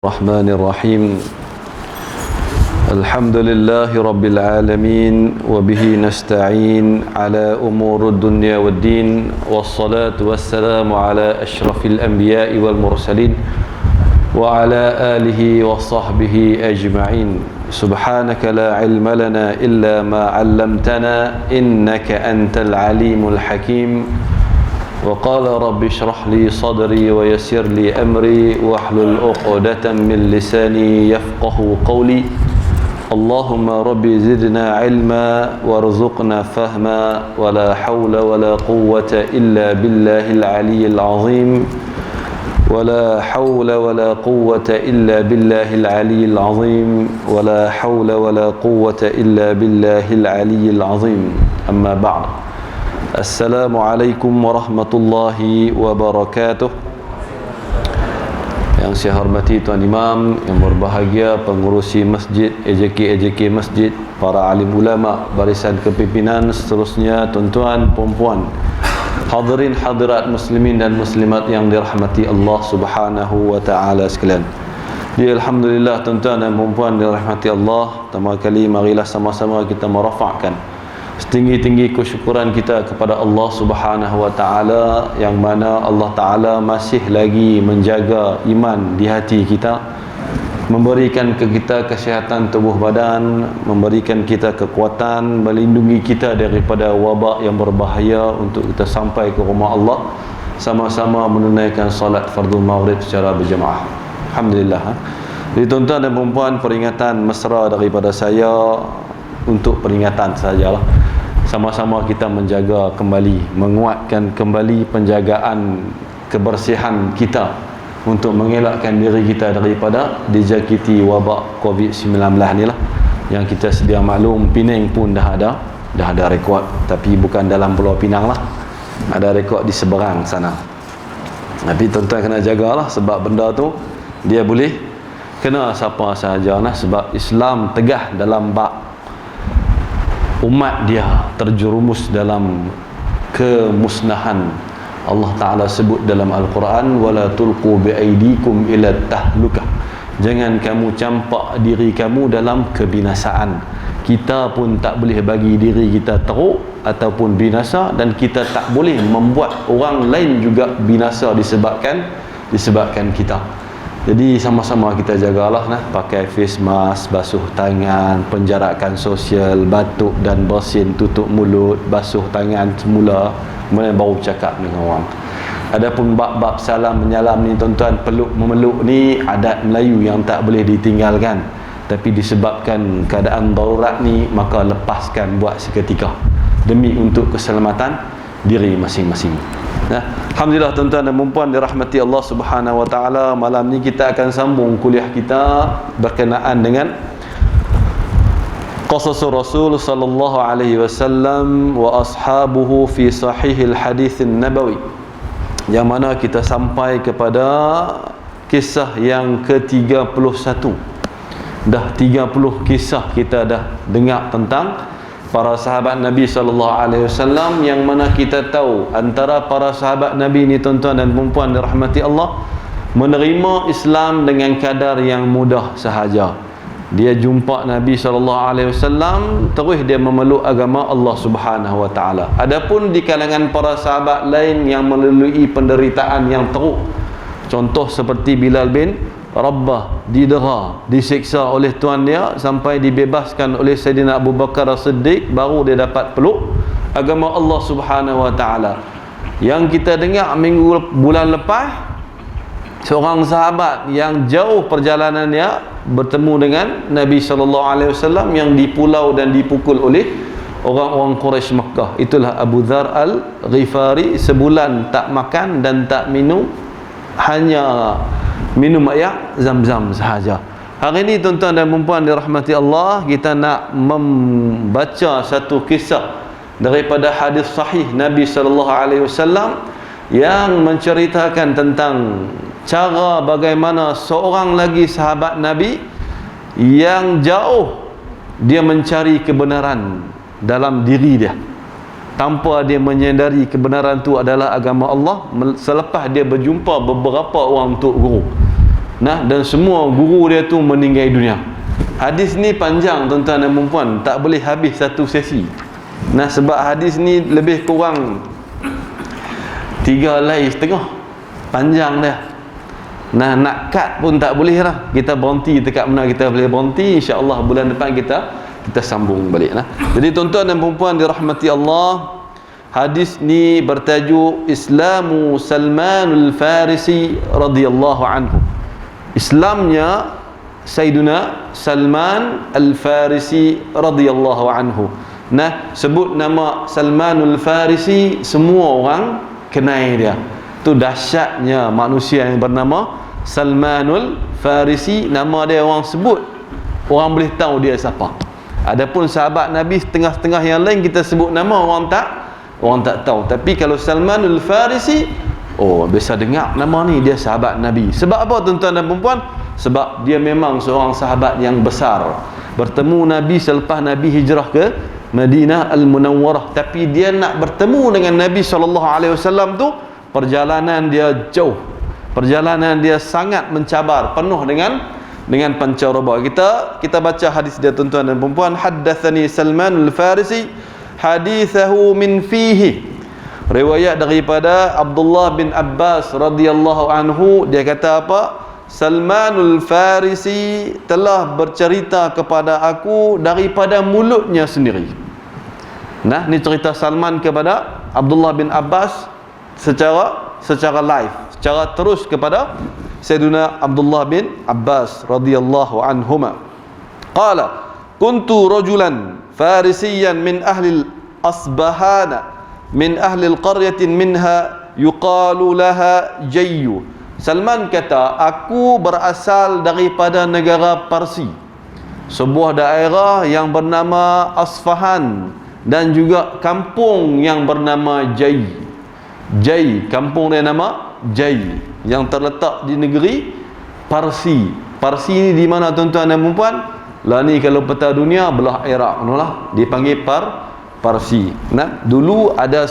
الرحمن الرحيم الحمد لله رب العالمين وبه نستعين على أمور الدنيا والدين والصلاة والسلام على أشرف الأنبياء والمرسلين وعلى آله وصحبه أجمعين سبحانك لا علم لنا إلا ما علمتنا إنك أنت العليم الحكيم وقال رب اشرح لي صدري ويسر لي أمري واحلل عقدة من لساني يفقه قولي اللهم رب زدنا علما وارزقنا فهما ولا حول ولا قوة إلا بالله العلي العظيم ولا حول ولا قوة إلا بالله العلي العظيم ولا حول ولا قوة إلا بالله العلي العظيم أما بعد Assalamualaikum warahmatullahi wabarakatuh. Yang saya hormati Tuan Imam, yang berbahagia pengurusi masjid, AJK masjid, para alim ulama, barisan kepimpinan, seterusnya, tuan-tuan, puan-puan, hadirin hadirat muslimin dan muslimat yang dirahmati Allah Subhanahu wa taala sekalian. Alhamdulillah, tuan-tuan dan puan-puan dirahmati Allah. Pertama kali marilah sama-sama kita merafakkan setinggi-tinggi kesyukuran kita kepada Allah Subhanahu wa taala, yang mana Allah taala masih lagi menjaga iman di hati kita, memberikan ke kita kesihatan tubuh badan, memberikan kita kekuatan, melindungi kita daripada wabak yang berbahaya untuk kita sampai ke rumah Allah sama-sama menunaikan salat fardhu maghrib secara berjemaah. Alhamdulillah. Jadi tuan-tuan dan puan-puan, peringatan mesra daripada saya untuk peringatan sajalah. Sama-sama kita menjaga kembali, menguatkan kembali penjagaan kebersihan kita untuk mengelakkan diri kita daripada dijangkiti wabak COVID-19 ni lah. Yang kita sedia maklum, Penang pun dah ada rekod, tapi bukan dalam Pulau Pinang lah, ada rekod di seberang sana. Tapi tuan-tuan kena jagalah, sebab benda tu dia boleh kena siapa sahaja lah, sebab Islam tegah dalam bab umat dia terjerumus dalam kemusnahan. Allah Ta'ala sebut dalam Al-Quran, wala tulqu biaidikum ila tahlukah, jangan kamu campak diri kamu dalam kebinasaan. Kita pun tak boleh bagi diri kita teruk ataupun binasa, dan kita tak boleh membuat orang lain juga binasa disebabkan kita. Jadi sama-sama kita jagalah nah, pakai face mask, basuh tangan, penjarakan sosial, batuk dan bersin, tutup mulut, basuh tangan semula, kemudian baru cakap dengan orang. Adapun bab-bab salam menyalam ni tuan-tuan, peluk memeluk ni adat Melayu yang tak boleh ditinggalkan, tapi disebabkan keadaan darurat ni, maka lepaskan buat seketika demi untuk keselamatan diri masing-masing. Nah, alhamdulillah tuan-tuan dan puan-puan dirahmati Allah Subhanahu wa taala, malam ni kita akan sambung kuliah kita berkenaan dengan qasas Rasul sallallahu alaihi wasallam wa ashabuhu fi sahihil hadits nabawi, yang mana kita sampai kepada kisah yang ke-31. Dah 30 kisah kita dah dengar tentang para sahabat Nabi SAW, yang mana kita tahu antara para sahabat Nabi ni tuan-tuan dan puan-puan dirahmati Allah, menerima Islam dengan kadar yang mudah sahaja. Dia jumpa Nabi SAW, terus dia memeluk agama Allah Subhanahu wa taala. Adapun di kalangan para sahabat lain yang melalui penderitaan yang teruk, contoh seperti Bilal bin Rabah didera, disiksa oleh tuan dia sampai dibebaskan oleh Sayyidina Abu Bakar As-Siddiq, baru dia dapat peluk agama Allah Subhanahu wa taala. Yang kita dengar bulan lepas, seorang sahabat yang jauh perjalanannya bertemu dengan Nabi SAW yang di pulau dan dipukul oleh orang-orang Quraisy Makkah. Itulah Abu Dzar Al-Ghifari, sebulan tak makan dan tak minum, hanya minum air zam-zam sahaja. Hari ini tuan-tuan dan puan-puan dirahmati Allah, kita nak membaca satu kisah daripada hadis sahih Nabi SAW yang menceritakan tentang cara bagaimana seorang lagi sahabat Nabi yang jauh dia mencari kebenaran dalam diri dia, tanpa dia menyadari kebenaran itu adalah agama Allah, selepas dia berjumpa beberapa orang tok guru. Nah, dan semua guru dia tu meninggal dunia. Hadis ni panjang tuan-tuan dan puan, tak boleh habis satu sesi. Nah, sebab hadis ni lebih kurang 3 helai setengah panjang dia. Nah, nak cut pun tak boleh lah. Kita berhenti dekat mana kita boleh berhenti. InsyaAllah bulan depan kita sambung balik lah. Jadi tuan-tuan dan puan dirahmati Allah, hadis ni bertajuk Islamu Salmanul Farisi radhiyallahu anhu. Islamnya Sayyiduna Salman Al-Farisi radhiyallahu anhu. Nah, sebut nama Salmanul Farisi, semua orang kenal dia. Tu dahsyatnya manusia yang bernama Salmanul Farisi. Nama dia orang sebut, orang boleh tahu dia siapa. Adapun sahabat Nabi setengah-setengah yang lain kita sebut nama, orang tak tahu. Tapi kalau Salmanul Farisi, oh, biasa dengar nama ni, dia sahabat Nabi. Sebab apa tuan-tuan dan puan? Sebab dia memang seorang sahabat yang besar. Bertemu Nabi selepas Nabi hijrah ke Madinah Al-Munawwarah. Tapi dia nak bertemu dengan Nabi SAW tu, perjalanan dia jauh. Perjalanan dia sangat mencabar, penuh dengan pancaroba. Kita baca hadis dia tuan-tuan dan puan. Haddatsani Salmanul Farisi hadithahu min fihi. Riwayat daripada Abdullah bin Abbas radhiyallahu anhu, dia kata apa? Salmanul Farisi telah bercerita kepada aku daripada mulutnya sendiri. Nah, ni cerita Salman kepada Abdullah bin Abbas secara live, secara terus kepada Sayyidina Abdullah bin Abbas radhiyallahu anhuma. Qala kuntu rajulan farisiyan min ahli Asbahana min ahli qaryatin minha yuqalu laha Jayyu. Salman kata, aku berasal daripada negara Parsi, sebuah daerah yang bernama Asfahan, dan juga kampung yang bernama Jay. Kampung dia nama Jay, yang terletak di negeri Parsi. Parsi ni di mana tuan-tuan dan puan? Lah ni kalau peta dunia belah Iraq lah, dipanggil Parsi. Nah, dulu ada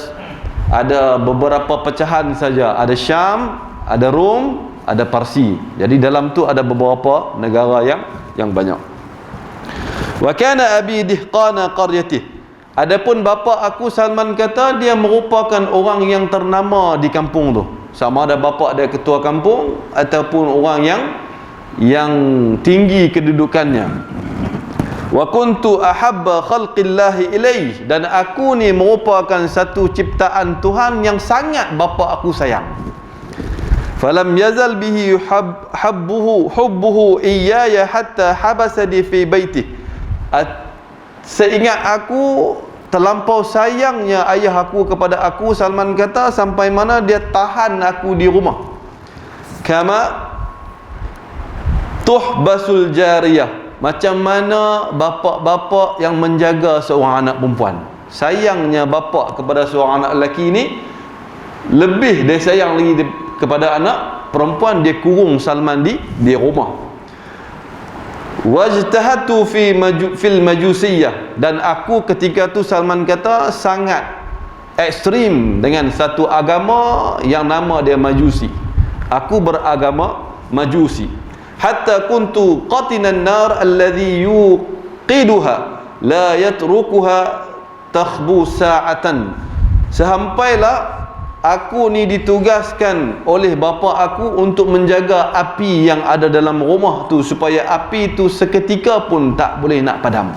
beberapa pecahan saja. Ada Syam, ada Rom, ada Parsi. Jadi dalam tu ada beberapa negara yang banyak. Wa kana abi dihqana qaryatih. Adapun bapa aku Salman kata dia merupakan orang yang ternama di kampung tu. Sama ada bapa dia ketua kampung ataupun orang yang tinggi kedudukannya. Wa kuntu ahabba khalqillahi ilaih, dan aku ni merupakan satu ciptaan Tuhan yang sangat bapa aku sayang. Falam yazal bihi hubbuhu iyaya hatta habasani fi baitih. Seingat aku, terlampau sayangnya ayah aku kepada aku, Salman kata, sampai mana dia tahan aku di rumah. Kama tuhbasul jariyah, macam mana bapa-bapa yang menjaga seorang anak perempuan. Sayangnya bapa kepada seorang anak lelaki ni lebih dia sayang lagi kepada anak perempuan. Dia kurung Salman di rumah. Wajtahatu fil majusiyah, dan aku ketika tu Salman kata sangat ekstrim dengan satu agama yang nama dia Majusi. Aku beragama Majusi. Hatta kuntu qatinan nar alladhi yuqiduha la yatrukuha takhbu sa'atan. Sampailah aku ni ditugaskan oleh bapa aku untuk menjaga api yang ada dalam rumah tu, supaya api tu seketika pun tak boleh nak padam.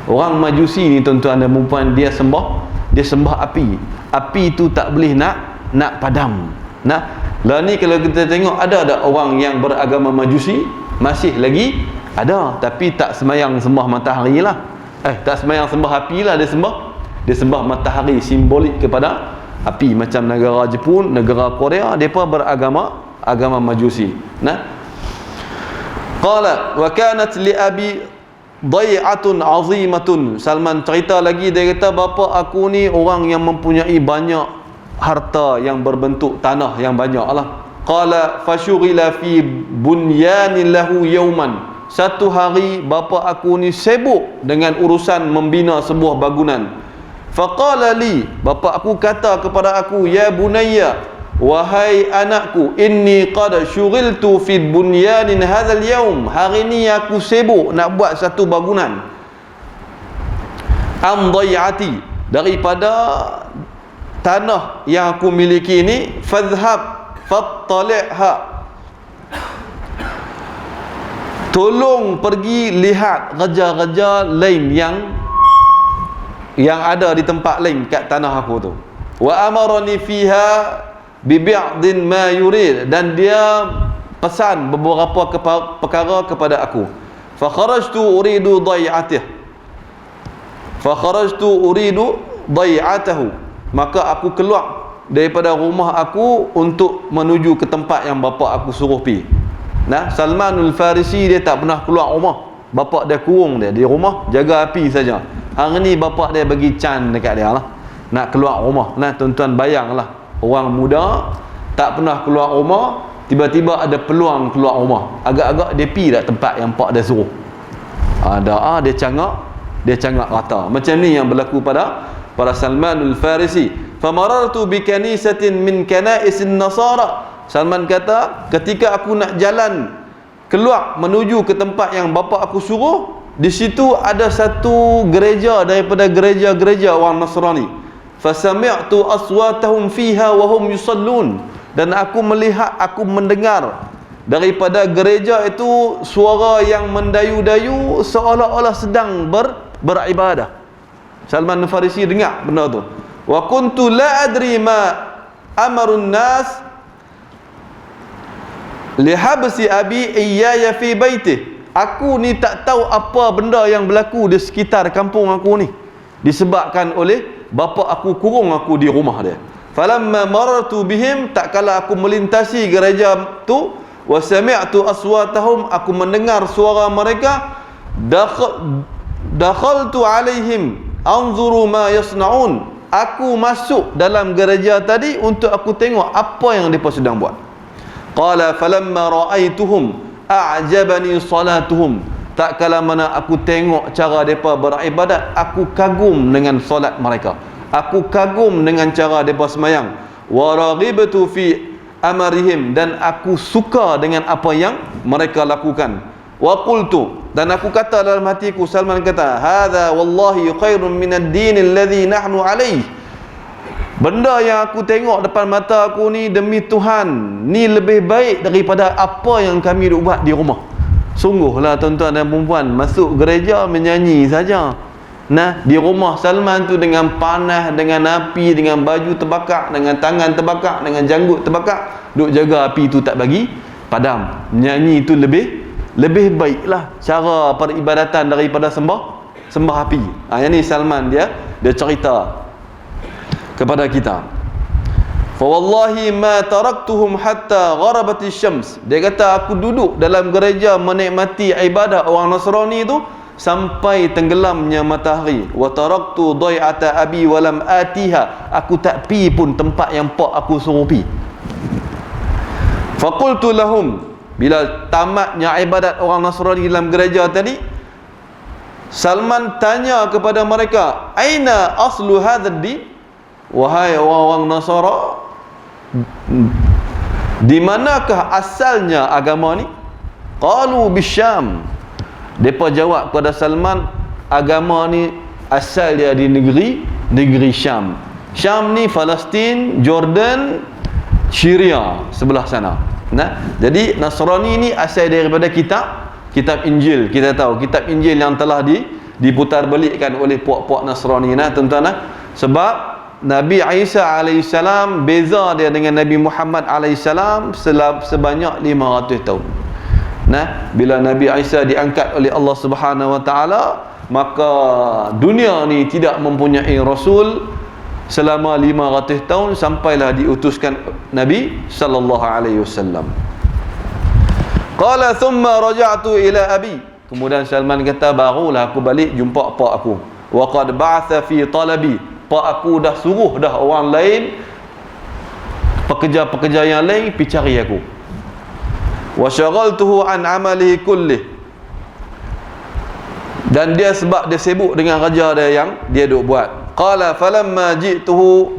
Orang Majusi ni tuan-tuan dan puan, dia sembah api. Api tu tak boleh nak padam. Nah, lah ni kalau kita tengok, ada orang yang beragama Majusi masih lagi ada, tapi tak semayang sembah matahari lah. Tak semayang sembah api lah, dia sembah matahari, simbolik kepada api. Macam negara Jepun, negara Korea, mereka beragama Majusi. Nah, qala wa kanat li abi dai'atun azimatun. Salman cerita lagi, dia kata bapa aku ni orang yang mempunyai banyak harta yang berbentuk tanah yang banyak lah. Qala fashughila fi bunyanin lahu yawman. Satu hari bapa aku ni sibuk dengan urusan membina sebuah bangunan. Faqala li, bapa aku kata kepada aku, ya bunayya, wahai anakku, inni qad syughiltu fi bunyanin hadzal yaum, hari ni aku sibuk nak buat satu bangunan, am dhai'ati, daripada tanah yang aku miliki ini, fadhhab fattali'ha, tolong pergi lihat raja-raja lain yang ada di tempat lain kat tanah aku tu. Wa amarani fiha bi bi'din ma yurid, dan dia pesan beberapa perkara kepada aku. Fa kharajtu uridu dhai'atahu, maka aku keluar daripada rumah aku untuk menuju ke tempat yang bapa aku suruh pergi. Nah, Salmanul Farisi dia tak pernah keluar rumah. Bapak dia kurung dia di rumah, jaga api saja. Hari ni bapak dia bagi can dekat dia lah, nak keluar rumah. Nah, tuan-tuan bayanglah, orang muda tak pernah keluar rumah, tiba-tiba ada peluang keluar rumah, agak-agak dia pergi tak tempat yang pak dia suruh. Dia cangak rata. Macam ni yang berlaku pada Salmanul Farisi. Famarartu bi kanisatin min kanaisin nasara. Salman kata, ketika aku nak jalan keluar menuju ke tempat yang bapa aku suruh, di situ ada satu gereja daripada gereja-gereja orang Nasrani. Fasami'tu aswatahum fiha wa hum yusallun, dan aku melihat, aku mendengar daripada gereja itu suara yang mendayu-dayu seolah-olah sedang beribadah. Salman Al-Farisi dengar benda tu. Wa kuntu la adri ma amarun nas lihabsi abi iyaya fi baitih. Aku ni tak tahu apa benda yang berlaku di sekitar kampung aku ni, disebabkan oleh bapa aku kurung aku di rumah dia. Falamma marartu bihim, tak kala aku melintasi gereja tu, wa sami'tu aswatahum, aku mendengar suara mereka, dakhaltu alaihim anzuru ma yasnaun, aku masuk dalam gereja tadi untuk aku tengok apa yang mereka sedang buat. Qala falamma ra'aituhum a'jabani salatuhum, tak kala mana aku tengok cara mereka beribadat, aku kagum dengan solat mereka, aku kagum dengan cara mereka semayang. Wa raghibtu fi amarihim, dan aku suka dengan apa yang mereka lakukan. Wa qultu, dan aku kata dalam hatiku, Salman kata, hadza wallahi khairun minad din alladhi nahnu alaih, benda yang aku tengok depan mata aku ni, demi Tuhan, ni lebih baik daripada apa yang kami duk buat di rumah. Sungguhlah tuan-tuan dan perempuan, masuk gereja menyanyi saja. Nah, di rumah Salman tu dengan panas, dengan api, dengan baju terbakar, dengan tangan terbakar, dengan janggut terbakar, duk jaga api tu tak bagi padam. Menyanyi tu lebih baiklah cara peribadatan daripada sembah api. Yang ni Salman dia cerita kepada kita. Fa wallahi ma taraktuhum hatta gharabatis syams. Dia kata, aku duduk dalam gereja menikmati ibadah orang Nasrani itu sampai tenggelamnya matahari. Wa taraktu dhai'ata abi wa lam atiha, aku tak pi pun tempat yang pak aku suruh pi. Fa qultu lahum, bila tamatnya ibadat orang Nasrani dalam gereja tadi, Salman tanya kepada mereka, aina aslu hadzal din, wahai orang-orang Nasara, di manakah asalnya agama ni? Qalu bisyam. Depa jawab kepada Salman, agama ni asal dia di negeri Syam. Syam ni Palestin, Jordan, Syria sebelah sana. Nah, jadi Nasrani ni asal daripada kitab Injil. Kita tahu kitab Injil yang telah diputar balikkan oleh puak-puak Nasrani. Nah, tuan-tuan, sebab Nabi Isa alaihissalam beza dia dengan Nabi Muhammad alaihissalam sebanyak 500 tahun. Nah, bila Nabi Isa diangkat oleh Allah Subhanahu wa taala, maka dunia ni tidak mempunyai rasul selama 500 tahun, sampailah diutuskan Nabi sallallahu alaihi wasallam. Qala thumma raja'tu ila abi. Kemudian Salman kata, barulah aku balik jumpa pak aku. Wa qad ba'atha fi talabi. Pak aku dah suruh dah orang lain, pekerja-pekerja yang lain pergi cari aku. Wa syaghaltuhu an amalihi kullih, dan dia sebab dia sibuk dengan kerja dia yang dia duk buat. Qala falamma ji'tuhu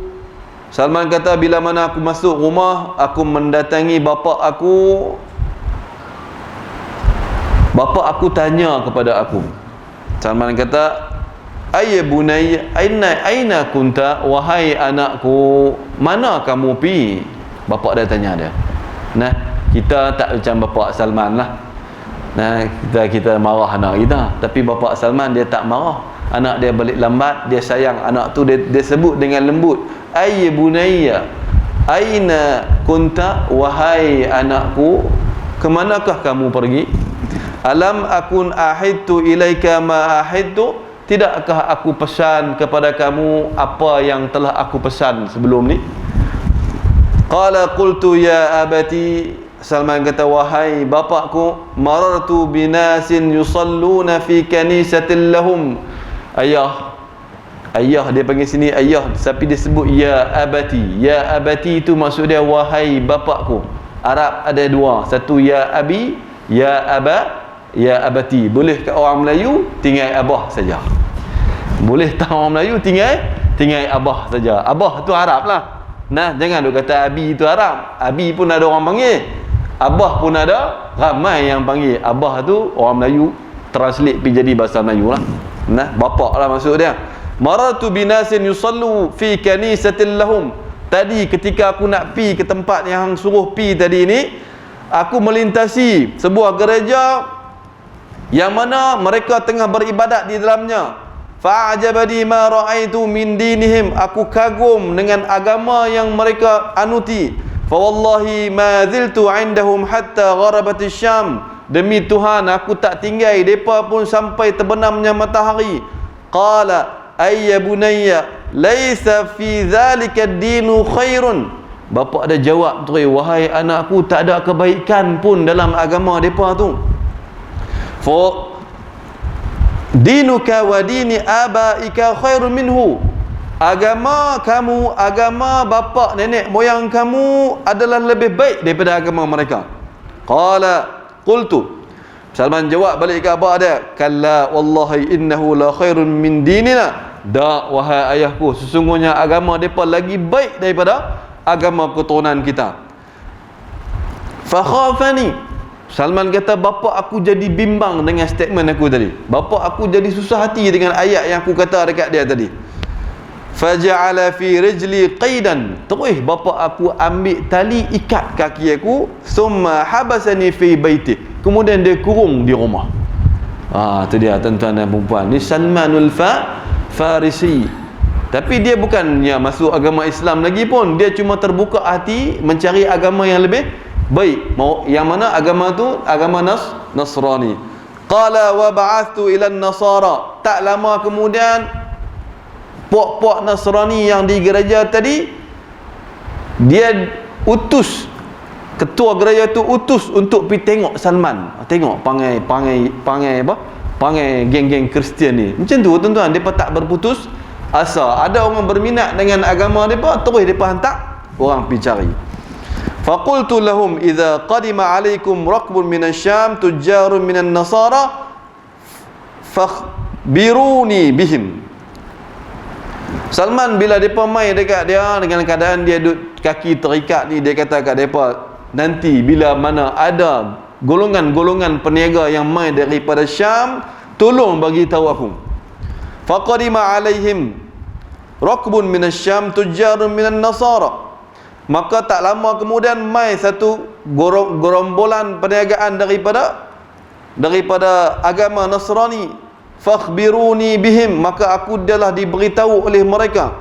Salman kata, bila mana aku masuk rumah, aku mendatangi bapa aku. Bapa aku tanya kepada aku. Salman kata, ayya bunayya aina kunta, wahai anakku, mana kamu pi? Bapa dia tanya dia. Nah, kita tak macam bapa Salman lah. Nah, kita marah anak kita, tapi bapa Salman dia tak marah. Anak dia balik lambat, dia sayang anak tu, dia sebut dengan lembut, ayya bunayya aina kunta, wahai anakku, kemanakah kamu pergi? Alam akun ahidtu ilaika ma ahidtu, tidakkah aku pesan kepada kamu apa yang telah aku pesan sebelum ni? Qala qultu ya abati, Salman kata, wahai bapakku, marartu binasin yusalluna fi kanisatin lahum. Ayah dia panggil sini ayah, tapi dia sebut ya abati. Ya abati itu maksud dia wahai bapakku. Arab ada dua, satu ya abi, ya aba, ya abati. Boleh kat orang Melayu tinggal abah saja. Boleh tak orang Melayu tinggal abah saja. Abah tu Arab lah. Nah, jangan duk kata abi itu Arab. Abi pun ada orang panggil, abah pun ada ramai yang panggil. Abah tu orang Melayu translate pergi jadi bahasa Melayu lah. Nah, bapak lah maksud dia. Maratu binasin yusallu fi kanisatin lahum. Tadi ketika aku nak pi ke tempat yang suruh pi tadi ni, aku melintasi sebuah gereja yang mana mereka tengah beribadat di dalamnya. Fa'ajabani ma ra'aitu min dinihim, aku kagum dengan agama yang mereka anuti. Fa wallahi ma ziltu 'indahum hatta gharabat asy-syam, demi Tuhan aku tak tinggal depa pun sampai terbenamnya matahari. Qala ayya bunayya laisa fi dzalika ad-dinu khairun. Bapa ada jawab tu, wahai anakku, tak ada kebaikan pun dalam agama depa tu. Fa dinuka wa dini abaika khairun minhu, agama kamu, agama bapa nenek moyang kamu adalah lebih baik daripada agama mereka. Qala qultu, Salman jawab balik ke abah dia, kalla wallahi innahu la khairun min dinina. Da, wahai ayahku, sesungguhnya agama depa lagi baik daripada agama keturunan kita. Fa khafani, Salman kata, bapa aku jadi bimbang dengan statement aku tadi. Bapa aku jadi susah hati dengan ayat yang aku kata dekat dia tadi. Faja'ala fi rijli qaidan, terus bapa aku ambil tali ikat kaki aku. Summa habasani fi baiti, kemudian dia kurung di rumah. Tu dia tuan-tuan dan puan-puan, ni Salmanul Farisi. Tapi dia bukannya masuk agama Islam lagi pun, dia cuma terbuka hati mencari agama yang lebih baik. Yang mana agama tu agama Nasrani. Qala wa ba'athtu ila an-nasara, tak lama kemudian puak-puak Nasrani yang di gereja tadi, dia utus, ketua gereja tu utus untuk pergi tengok Salman. Tengok pangai apa? Pangai geng-geng Kristian ni. Macam tu tuan-tuan, depa tak berputus asa. Ada orang berminat dengan agama depa, terus depa hantar orang pergi cari. Faqultu lahum idza qadima alaikum raqbun minasy-syam tujjarun minan nasara fakhbiruni bihim. Salman bila depa mai dekat dia dengan keadaan dia duduk kaki terikat ni, dia kata kat depa, nanti bila mana ada golongan-golongan peniaga yang mai daripada Syam, tolong bagi tahu aku. Faqadima alaihim raqbun minasy-syam tujjarun minan nasara, maka tak lama kemudian mai satu gerombolan perniagaan daripada agama Nasrani. Fakhbiruni bihim, maka aku adalah diberitahu oleh mereka.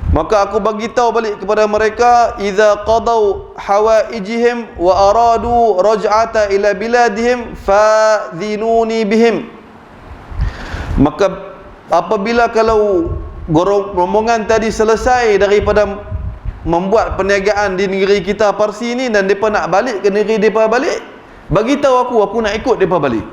Maka aku bagi tahu balik kepada mereka, idza qadau hawaijihim wa aradu raj'ata ila biladihim fadhinuni bihim. Maka apabila kalau rombongan tadi selesai daripada membuat perniagaan di negeri kita Parsi ni, dan depa nak balik ke negeri depa balik, bagi tahu aku nak ikut depa balik.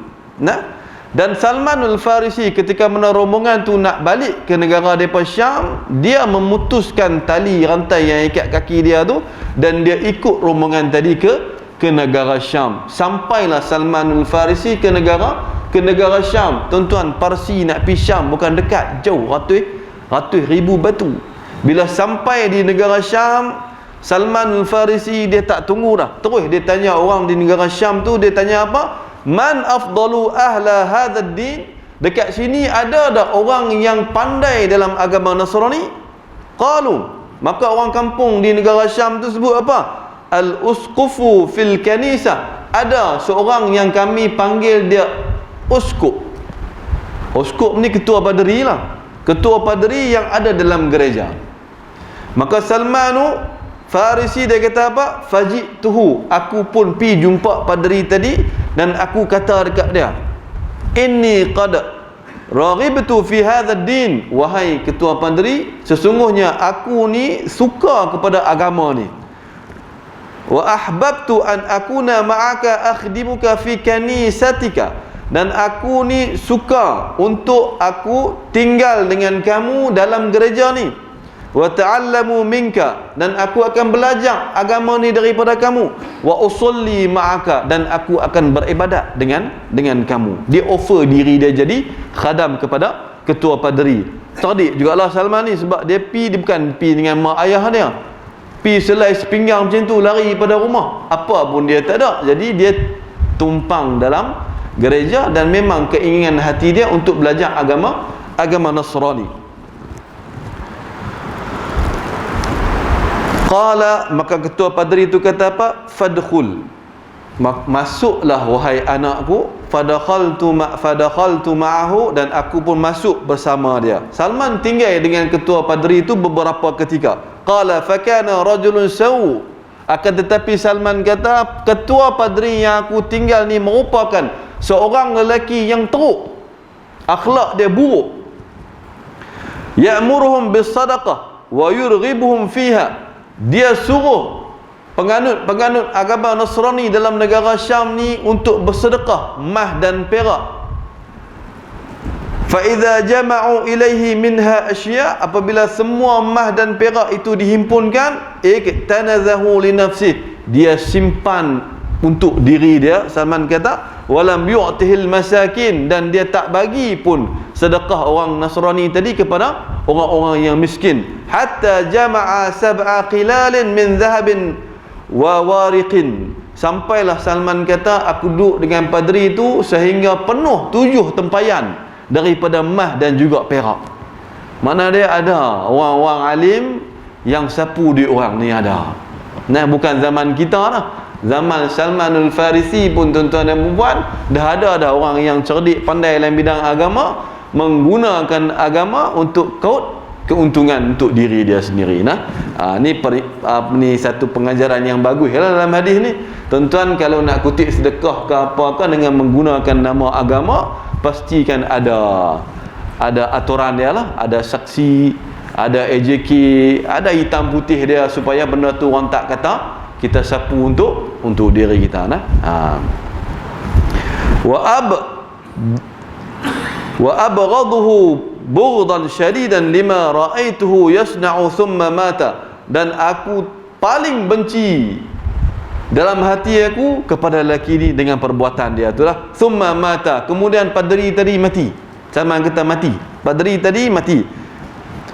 Nah, dan Salmanul Farisi ketika mana rombongan tu nak balik ke negara depa Syam, dia memutuskan tali rantai yang ikat kaki dia tu, dan dia ikut rombongan tadi ke negara Syam. Sampailah Salmanul Farisi ke negara Syam. Tuan-tuan, Parsi nak pergi Syam bukan dekat, jauh, ratus ribu batu. Bila sampai di negara Syam, Salman Al-Farisi dia tak tunggu dah, terus dia tanya orang di negara Syam tu. Dia tanya apa? Man afdalu ahla hadzal din? Dekat sini ada tak orang yang pandai dalam agama Nasrani? Qalu, maka orang kampung di negara Syam tu sebut apa? Al-usqufu fil kanisa. Ada seorang yang kami panggil dia uskup. Uskup ni ketua paderi lah, ketua paderi yang ada dalam gereja. Maka Salmanu Farisi dia kata apa? Fajituhu, aku pun pi jumpa paderi tadi dan aku kata dekat dia, inni qad raghibtu fi hadzal din. Wahai ketua paderi, sesungguhnya aku ni suka kepada agama ni. Wa ahbabtu an akuna ma'aka akhdimuka fi kanisatika, dan aku ni suka untuk aku tinggal dengan kamu dalam gereja ni. Wa ta'allamu minka, dan aku akan belajar agama ni daripada kamu. Wa usolli ma'aka, dan aku akan beribadat dengan kamu. Dia offer diri dia jadi khadam kepada ketua paderi. Cerdik jugalah Salman ni, sebab dia bukan pi dengan mak ayah dia, pi selai sepinggang macam tu, lari pada rumah, apa pun dia tak ada. Jadi dia tumpang dalam gereja, dan memang keinginan hati dia untuk belajar agama Nasrani. Qala, maka ketua paderi itu kata apa? Fadkhul, masuklah wahai anakku. Fadakhaltu ma'ahu, dan aku pun masuk bersama dia. Salman tinggal dengan ketua paderi itu beberapa ketika. Qala fakana rajulun sawu, akan tetapi Salman kata ketua paderi yang aku tinggal ni merupakan seorang lelaki yang teruk, akhlak dia buruk. Ya'muruhum bis sadaqah wa yurghibuhum fiha, dia suruh penganut agama Nasrani dalam negara Syam ni untuk bersedekah mah dan perak. Fa idza jama'u ilaihi minha asya, apabila semua mah dan perak itu dihimpunkan, iktanazahu li nafsi, dia simpan untuk diri dia. Salman kata walam yu'tihil masakin, dan dia tak bagi pun sedekah orang Nasrani tadi kepada orang-orang yang miskin. Hatta jama'a sab'a qilalin min dhahabin wa wariqin, sampailah Salman kata aku duduk dengan paderi itu sehingga penuh 7 tempayan daripada mah dan juga perak. Mana dia ada orang-orang alim yang sapu duit orang ni ada. Nah, bukan zaman kita lah, zaman Salmanul Farisi pun tuan-tuan dan puan, dah ada orang yang cerdik pandai dalam bidang agama, menggunakan agama untuk keuntungan untuk diri dia sendiri. Ni satu pengajaran yang bagus dalam hadis ni. Tuan-tuan kalau nak kutip sedekah ke apa-apa dengan menggunakan nama agama, pastikan ada aturan dia lah, ada saksi, ada AJK, ada hitam putih dia, supaya benda tu orang tak kata kita sapu untuk diri kita. Wa abghaduhu bughdan syadidan lima ra'aituhu yasna'u thumma mata, dan aku paling benci dalam hati aku kepada lelaki ni dengan perbuatan dia itulah. Thumma mata, kemudian paderi tadi mati. Sama kata mati, paderi tadi mati.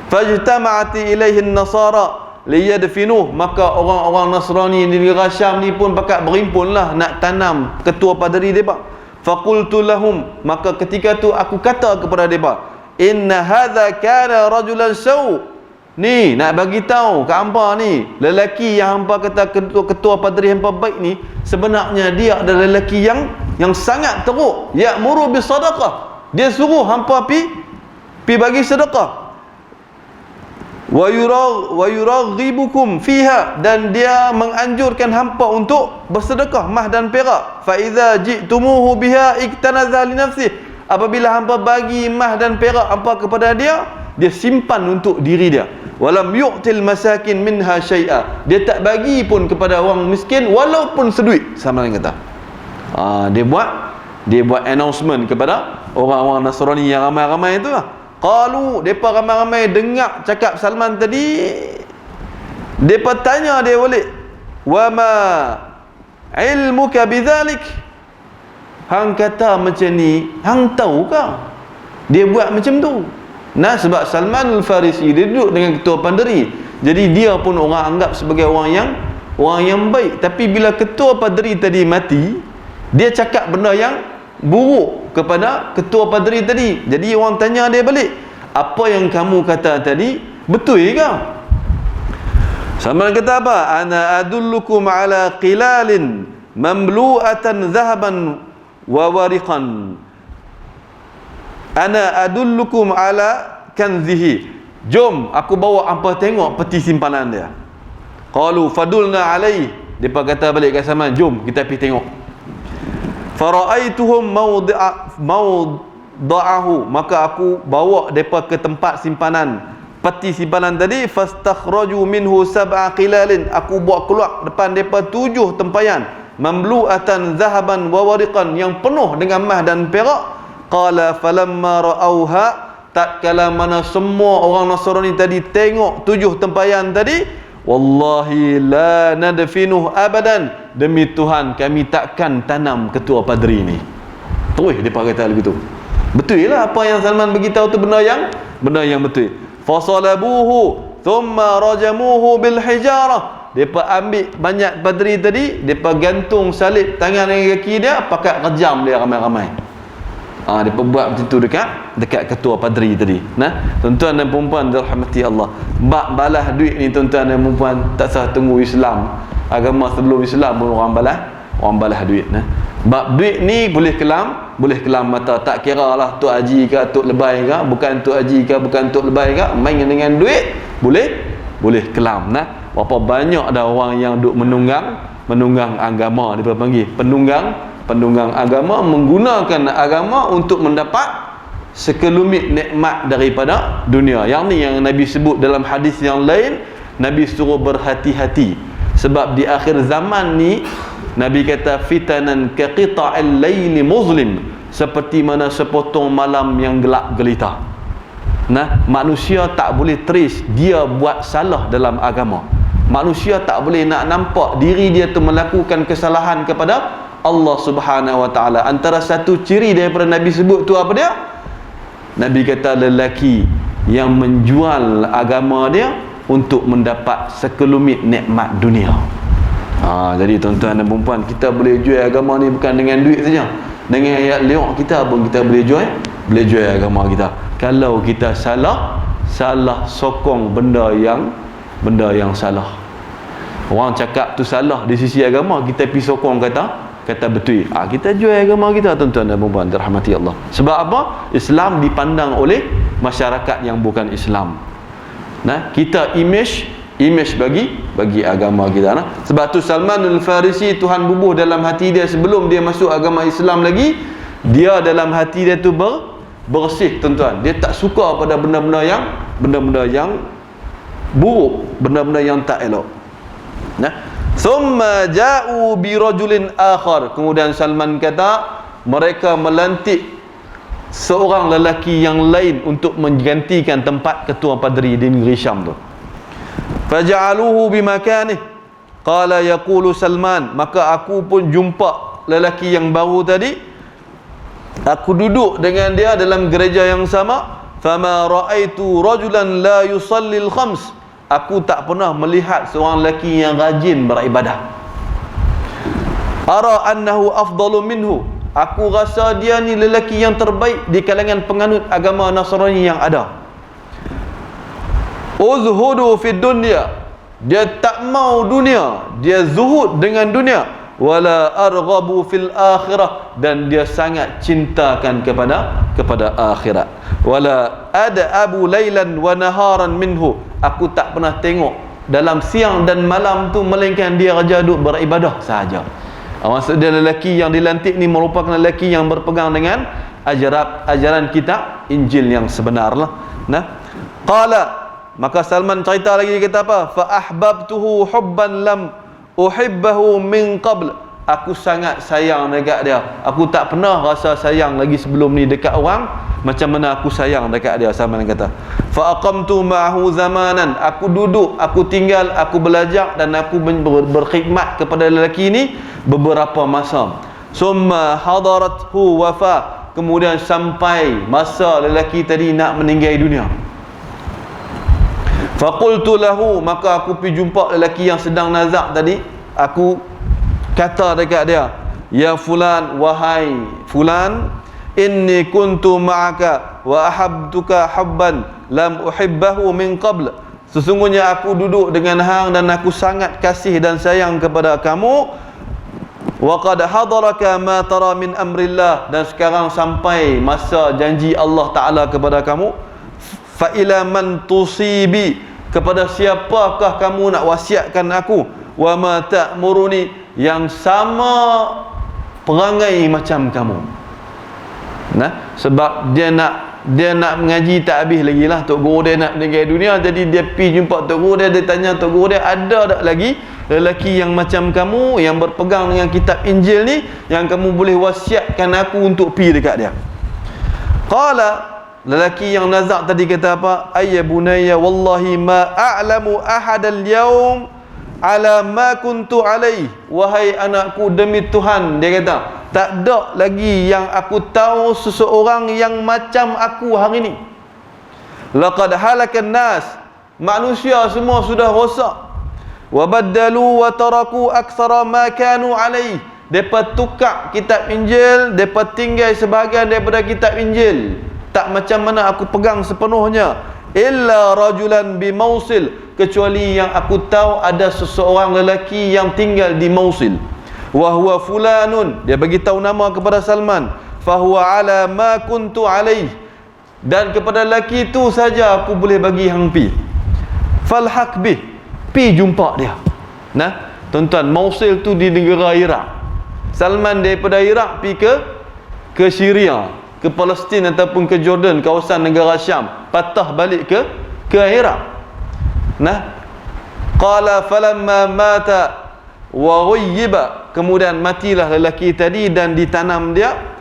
Fajtama'ati ilaihi an-nasara liyadfinuh, maka orang-orang Nasrani di negara Syam ni pun pakat berhimpunlah nak tanam ketua paderi depa. Faqultu lahum, maka ketika tu aku kata kepada depa, inna hadza kana rajulan saw. Ni nak bagi tahu ke hangpa ni, lelaki yang hangpa kata ketua paderi hangpa baik ni, sebenarnya dia adalah lelaki yang sangat teruk. Ya'muru bis sadaqah, dia suruh hangpa pi bagi sedekah. Wa yuraghibukum fiha, dan dia menganjurkan hangpa untuk bersedekah mah dan perak. Fa idza ji'tumuhu biha iktanaza li nafsi, apabila hangpa bagi mah dan perak hangpa kepada dia simpan untuk diri dia. Walam yu'til masakin minha syai'a, dia tak bagi pun kepada orang miskin walaupun seduit. Sama dengan kata dia buat announcement kepada orang-orang Nasrani yang ramai-ramai itu lah. Qalu, depa ramai-ramai dengar cakap Salman tadi, depa tanya dia balik, wa ma ilmuka bidzalik, hang kata macam ni, hang tahu ke dia buat macam tu? Nah, sebab Salman Al-Farisi dia duduk dengan ketua paderi, jadi dia pun orang anggap sebagai orang yang baik. Tapi bila ketua paderi tadi mati, dia cakap benda yang buruk kepada ketua paderi tadi. Jadi orang tanya dia balik, apa yang kamu kata tadi betul ke? Salman kata apa? Ana adullukum ala qilalin mamlu'atan dhahaban wa wariqan. Ana adullukum ala kanzihi. Jom aku bawa apa tengok peti simpanan dia. Qalu fadulna alai. Depa kata balik kat Salman, jom kita pergi tengok. Faraaituhum mawda'ahu, maka aku bawa depa ke tempat simpanan peti simpanan tadi. Fastakhraju minhu sab'a qilalin, aku bawa keluar depan depa 7 tempayan mamlu'atan zahaban wa wariqan, yang penuh dengan emas dan perak. Qala falamma ra'auha, tatkala mana semua orang Nasrani tadi tengok 7 tempayan tadi, wallahi la nadfinuh abadan, demi Tuhan kami takkan tanam ketua paderi ni. Terus depa kata begitu. Betul lah apa yang Salman beritahu tu, benda yang betul. Fasalabuhu thumma rajamuhu bil hijarah. Depa ambil banyak paderi tadi, depa gantung salib tangan dan kaki dia, pakat rejam dia ramai-ramai. Depa buat macam tu dekat ketua paderi tadi. Nah, tuan-tuan dan puan-puan dirahmati Allah, bab balas duit ni tuan-tuan dan puan-puan tak sah tunggu Islam. Agama sebelum Islam pun orang balas duit. Nah, bab duit ni boleh kelam mata, tak kira lah tok haji ke tok lebay ke, bukan tok haji ke bukan tok lebay ke, main dengan duit boleh kelam. Nah, berapa banyak dah orang yang duk menunggang agama, dia panggil penunggang agama, menggunakan agama untuk mendapat sekelumit nikmat daripada dunia. Yang ni yang Nabi sebut dalam hadis yang lain, Nabi suruh berhati-hati. Sebab di akhir zaman ni Nabi kata fitanan ka qita'il laili muzlim, seperti mana sepotong malam yang gelap gelita. Nah, manusia tak boleh trace dia buat salah dalam agama. Manusia tak boleh nak nampak diri dia tu melakukan kesalahan kepada Allah Subhanahu wa taala. Antara satu ciri daripada Nabi sebut tu apa dia? Nabi kata lelaki yang menjual agama dia untuk mendapat sekelumit nikmat dunia. Jadi tuan-tuan dan puan-puan, kita boleh jual agama ni bukan dengan duit saja. Dengan ayat liuk kita pun kita boleh jual agama kita. Kalau kita salah sokong benda yang salah. Orang cakap tu salah di sisi agama, kita pergi sokong kata betul. Kita jual agama kita, tuan-tuan dan puan-puan dirahmati Allah. Sebab apa? Islam dipandang oleh masyarakat yang bukan Islam. Nah, kita image bagi agama kita. Nah, sebab tu Salman Al-Farisi, Tuhan bubuh dalam hati dia sebelum dia masuk agama Islam lagi, dia dalam hati dia tu bersih, tuan-tuan. Dia tak suka pada benda-benda yang buruk, benda-benda yang tak elok. Nah, thumma ja'u bi rajulin akhar. Kemudian Salman kata, mereka melantik seorang lelaki yang lain untuk menggantikan tempat ketua paderi di negeri Syam tu. Faja'aluhu bi makanih. Qala yaqulu Salman, maka aku pun jumpa lelaki yang baru tadi. Aku duduk dengan dia dalam gereja yang sama. Fama ra'aitu rajulan la yusallil khams. Aku tak pernah melihat seorang lelaki yang rajin beribadah. Ara annahu afdalu minhu. Aku rasa dia ni lelaki yang terbaik di kalangan penganut agama Nasrani yang ada. Uzhudu fid dunya. Dia tak mau dunia, dia zuhud dengan dunia. Wala arghabu fil akhirah, dan dia sangat cintakan kepada akhirat. Wala ad'abu lailan wa naharan minhu. Aku tak pernah tengok dalam siang dan malam tu melainkan dia raja duduk beribadah sahaja. Maksud dia lelaki yang dilantik ni merupakan lelaki yang berpegang dengan ajaran kitab Injil yang sebenar lah. Nah, qala, maka Salman cerita lagi, dia kata apa? Fa ahbabtuhu hubban lam uhibbahu min qabl. Aku sangat sayang dekat dia. Aku tak pernah rasa sayang lagi sebelum ni dekat orang macam mana aku sayang dekat dia. Salman kata, fa aqamtu ma'ahu zamanan. Aku duduk, aku tinggal, aku belajar dan aku berkhidmat kepada lelaki ni beberapa masa. Summa hadarathu wafa. kemudian sampai masa lelaki tadi nak meninggal dunia. Faqultu lahu, maka aku pergi jumpa lelaki yang sedang nazak tadi. Aku kata dekat dia, ya fulan, wahai fulan, inni kuntu ma'aka wa ahabtuka habban lam uhibbahu min qabl. Sesungguhnya aku duduk dengan hang dan aku sangat kasih dan sayang kepada kamu. Wa qad hadaraka ma tara min amrillah, dan sekarang sampai masa janji Allah Ta'ala kepada kamu. Fa ila man tusibi, kepada siapakah kamu nak wasiatkan aku? Wa ma ta'muruni, yang sama perangai macam kamu. Nah, sebab dia nak mengaji tak habis lagi lah. Tok Guru dia nak meninggal dunia, jadi dia pergi jumpa Tok Guru dia tanya Tok Guru dia, ada tak lagi lelaki yang macam kamu, yang berpegang dengan kitab Injil ni, yang kamu boleh wasiatkan aku untuk pergi dekat dia? Qala, lelaki yang nazak tadi kata apa? Ayya bunayya wallahi ma a'lamu ahadal yawm ala ma kuntu alaih. Wahai anakku, demi Tuhan, dia kata, tak ada lagi yang aku tahu seseorang yang macam aku hari ni. Laqad halakan nas, manusia semua sudah rosak. Wa baddalu wa taraku aktsara ma kanu alaih. Depa tukar kitab Injil, depa tinggal sebahagian daripada kitab Injil. Tak macam mana aku pegang sepenuhnya. Illa rajulan bi Mausil, kecuali yang aku tahu ada seseorang lelaki yang tinggal di Mausil. Wa huwa fulanun, dia bagi tahu nama kepada Salman. Fa huwa ala ma kuntu alaih, dan kepada lelaki itu saja aku boleh bagi hang pi. Falhaq bih, pi jumpa dia. Nah, tuan-tuan, Mausil tu di negara Iraq. Salman daripada Iraq pi ke Syria, ke Palestin ataupun ke Jordan, kawasan negara Syam, patah balik ke Iraq. Nah, qala falamma mata wa ghayyiba, kemudian matilah lelaki tadi dan ditanam dia.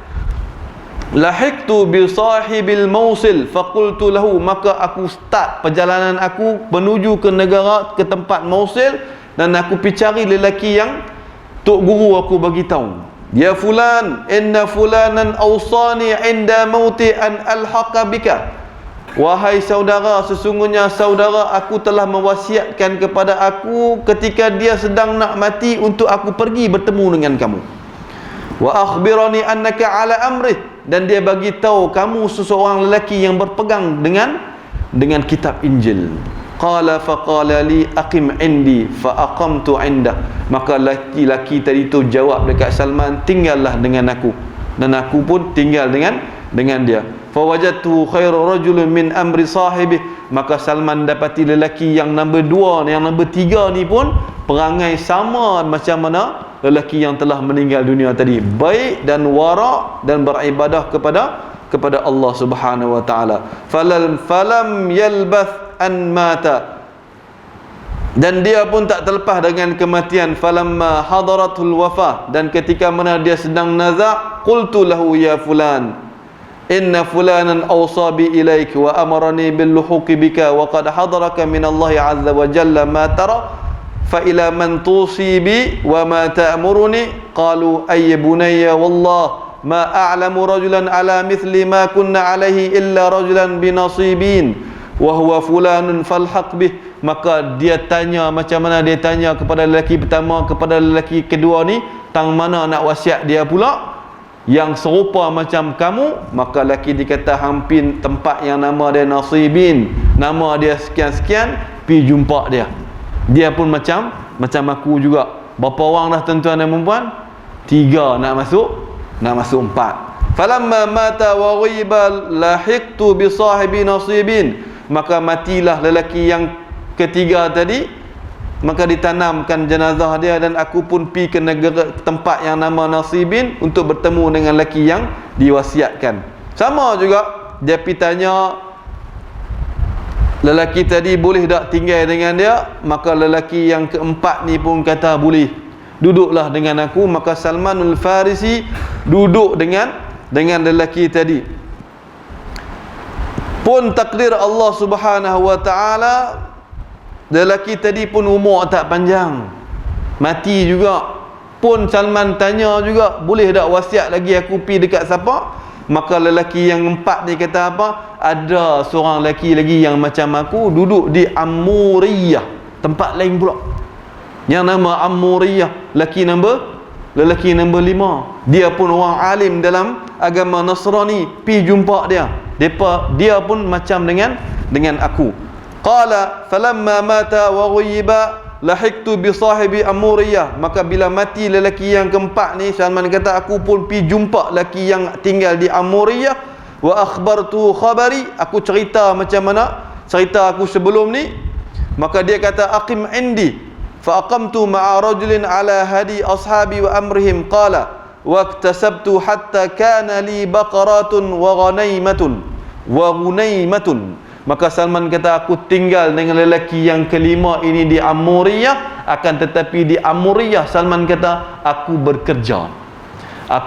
Lahiqtu bi sahibil Mausil faqultu lahu, maka aku start perjalanan aku menuju ke negara, ke tempat Mausil, dan aku pergi cari lelaki yang Tok Guru aku bagi tahu. Ya fulan, inna fulanan awsani inda mauti an alhaqa bika. Wahai saudara, sesungguhnya saudara aku telah mewasiatkan kepada aku ketika dia sedang nak mati untuk aku pergi bertemu dengan kamu. Wa akhbirani annaka ala amrih, dan dia bagi tahu kamu seseorang lelaki yang berpegang dengan kitab Injil. Qala faqala li aqim indi fa aqamtu indah, maka lelaki tadi tu jawab dekat Salman, tinggallah dengan aku, dan aku pun tinggal dengan dia. Fawajadtu khairu rajulun min amri sahibi, maka Salman dapati lelaki yang nombor 2, yang nombor 3 ni pun perangai sama macam mana lelaki yang telah meninggal dunia tadi, baik dan wara dan beribadah kepada Allah Subhanahu wa taala. Falam yalbath an mata, dan dia pun tak terlepas dengan kematian. Falamma hadaratul wafah, dan ketika mana dia sedang nazak, qultu lahu ya fulan, inna fulanan awsa bi ilaik wa amarani bil luhuqi bika wa qad hadaraka min Allah azza wa jalla ma tara fa ila man tusibi wa ma ta'muruni. Qalu ay bunayya wallah ma a'lamu rajulan ala mithli ma kunna alaihi illa rajulan binasibin wa huwa fulanun falhaq bih. Maka dia tanya, macam mana dia tanya kepada lelaki pertama, kepada lelaki kedua ni, tang mana nak wasiat dia pula yang serupa macam kamu. Maka lelaki dikata hampir tempat yang nama dia Nasibin, nama dia sekian-sekian, pi jumpa dia. Dia pun macam aku juga. Berapa orang dah tuan-tuan dan puan? 3 nak masuk 4. Falamma mata wa ghiba lahiqtu bi sahibi Nasibin, maka matilah lelaki yang ketiga tadi, maka ditanamkan jenazah dia, dan aku pun pergi ke negara tempat yang nama Nasibin untuk bertemu dengan lelaki yang diwasiatkan. Sama juga dia pergi tanya lelaki tadi boleh tak tinggal dengan dia, maka lelaki yang keempat ni pun kata boleh, duduklah dengan aku. Maka Salmanul Farisi duduk dengan lelaki tadi. Pun takdir Allah Subhanahu wa taala, lelaki tadi pun umur tak panjang, mati juga. Pun Salman tanya juga, boleh tak wasiat lagi aku pi dekat siapa? Maka lelaki yang empat ni kata apa? Ada seorang lelaki lagi yang macam aku duduk di Amuriyah, tempat lain pula, yang nama Amuriyah. Lelaki nombor 5. Dia pun orang alim dalam agama Nasrani. Pi jumpa dia. Dia pun macam dengan aku. Qala falamma mata wa ghayyiba lahiktu bi sahibi Amuriyah. Maka bila mati lelaki yang keempat ni, Salman kata, aku pun pi jumpa lelaki yang tinggal di Amuriyah. Wa akhbartu khabari, aku cerita macam mana cerita aku sebelum ni. Maka dia kata, aqim indi. Fa aqamtu ma'a rajulin ala hadi ashabi wa amrihim. Qala wa iktasabtu hatta kana li baqaratun wa ghunaimatun. Maka Salman kata, aku tinggal dengan lelaki yang kelima ini di Amuriyah. Akan tetapi di Amuriyah, Salman kata, aku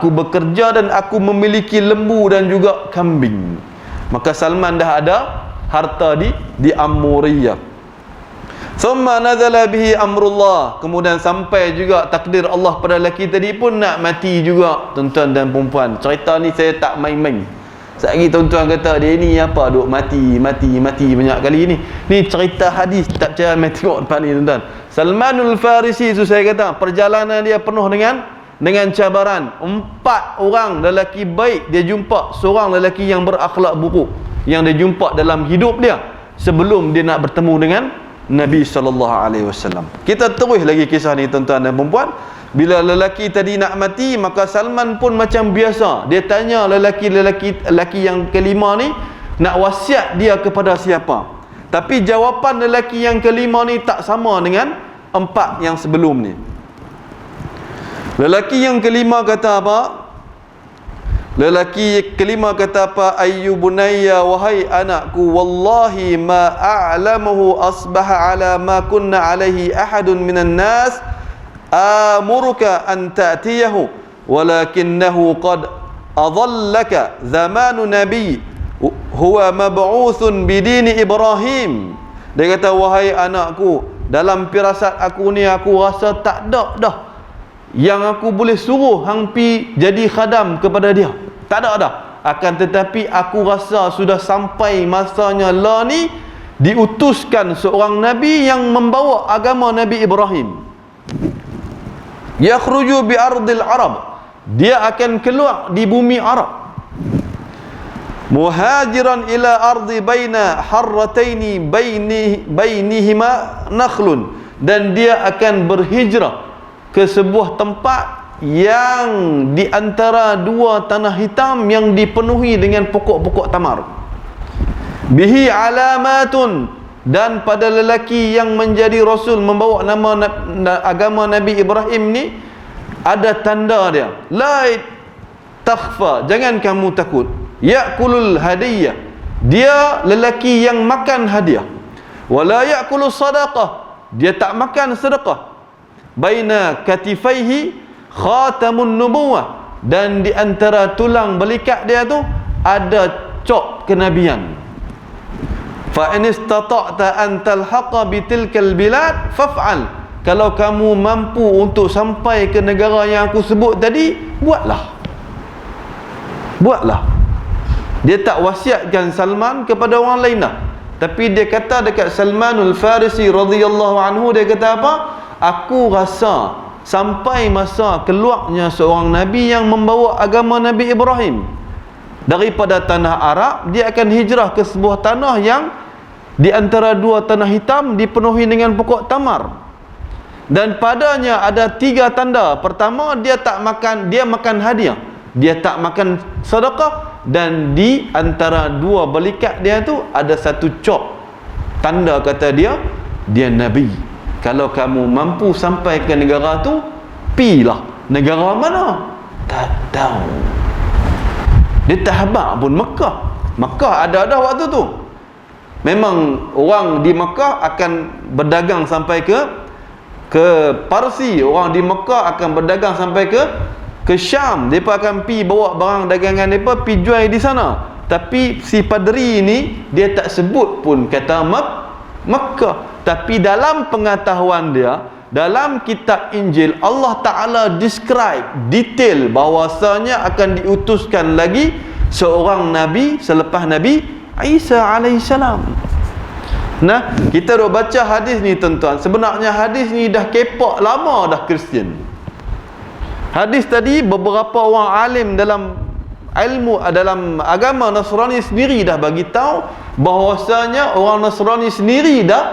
bekerja dan aku memiliki lembu dan juga kambing. Maka Salman dah ada harta di Amuriyah. Thumma nazala bihi amrullah. Kemudian sampai juga takdir Allah pada lelaki tadi pun nak mati juga, tuan-tuan dan perempuan. Cerita ni saya tak main-main. Sekali tuan-tuan kata dia ni apa duk mati banyak kali ni. Ni cerita hadis, tak percaya mai tengok depan ni tuan-tuan. Salmanul Farisi tu saya kata perjalanan dia penuh dengan cabaran. 4 orang lelaki baik dia jumpa, seorang lelaki yang berakhlak buruk yang dia jumpa dalam hidup dia sebelum dia nak bertemu dengan Nabi SAW. Kita terus lagi kisah ni tuan-tuan dan perempuan. Bila lelaki tadi nak mati, maka Salman pun macam biasa, dia tanya lelaki yang kelima ni nak wasiat dia kepada siapa. Tapi jawapan lelaki yang kelima ni tak sama dengan 4 yang sebelum ni. Lelaki yang kelima kata apa? Ayyu bunayya, wahai anakku, wallahi ma a'lamuhu asbaha ala ma kunna alaihi ahadun minan nas amuruka an ta'tiyahu walakinnahu qad adallaka zamanu nabi huwa mab'uthun bidini Ibrahim. Dia kata, wahai anakku, dalam firasat aku ni aku rasa tak ada dah yang aku boleh suruh hang pi jadi khadam kepada dia. Tak ada dah. Akan tetapi aku rasa sudah sampai masanya lah ni diutuskan seorang nabi yang membawa agama Nabi Ibrahim. Yakhruju bi ardil Arab. Dia akan keluar di bumi Arab. Muhajiran ila ardi baina harrataini bainihima nakhlun. Dan dia akan berhijrah ke sebuah tempat yang di antara 2 tanah hitam yang dipenuhi dengan pokok-pokok tamar. Bihi alamatun. Dan pada lelaki yang menjadi rasul membawa nama agama Nabi Ibrahim ni ada tanda dia. La takhfa, jangan kamu takut. Ya'kulul hadiyah, dia lelaki yang makan hadiah. Wala ya'kulu sadaqah, dia tak makan sedekah. Baina katifaihi khatamun nubuwah, dan di antara tulang belikat dia tu ada cop kenabian. Fa in istata'ta an talhaqa bitilkal bilad faf'al. Kalau kamu mampu untuk sampai ke negara yang aku sebut tadi, buatlah. Dia tak wasiatkan Salman kepada orang lain dah. Tapi dia kata dekat Salmanul Farisi radhiyallahu anhu, dia kata apa? Aku rasa sampai masa keluarnya seorang nabi yang membawa agama Nabi Ibrahim daripada tanah Arab, dia akan hijrah ke sebuah tanah yang di antara 2 tanah hitam dipenuhi dengan pokok tamar. Dan padanya ada 3 tanda. Pertama, dia makan hadiah, dia tak makan sedekah, dan di antara 2 belikat dia tu ada 1 cop. Tanda kata dia nabi. Kalau kamu mampu sampai ke negara tu, pilah. Negara mana? Tak tahu. Dia tak habaq pun Mekah ada dah waktu tu. Memang orang di Mekah akan berdagang sampai ke Parsi, orang di Mekah akan berdagang sampai ke Syam. Mereka akan pi bawa barang dagangan mereka pi jual di sana. Tapi si padri ni dia tak sebut pun kata Mekah. Tapi dalam pengetahuan dia, dalam kitab Injil, Allah Ta'ala describe detail bahawasanya akan diutuskan lagi seorang nabi selepas Nabi Isa alaihissalam. Nah, kita duk baca hadis ni tuan-tuan. Sebenarnya hadis ni dah kepak lama dah Kristian. Hadis tadi beberapa orang alim dalam ilmu dalam agama Nasrani sendiri dah bagi tahu bahawasanya orang Nasrani sendiri dah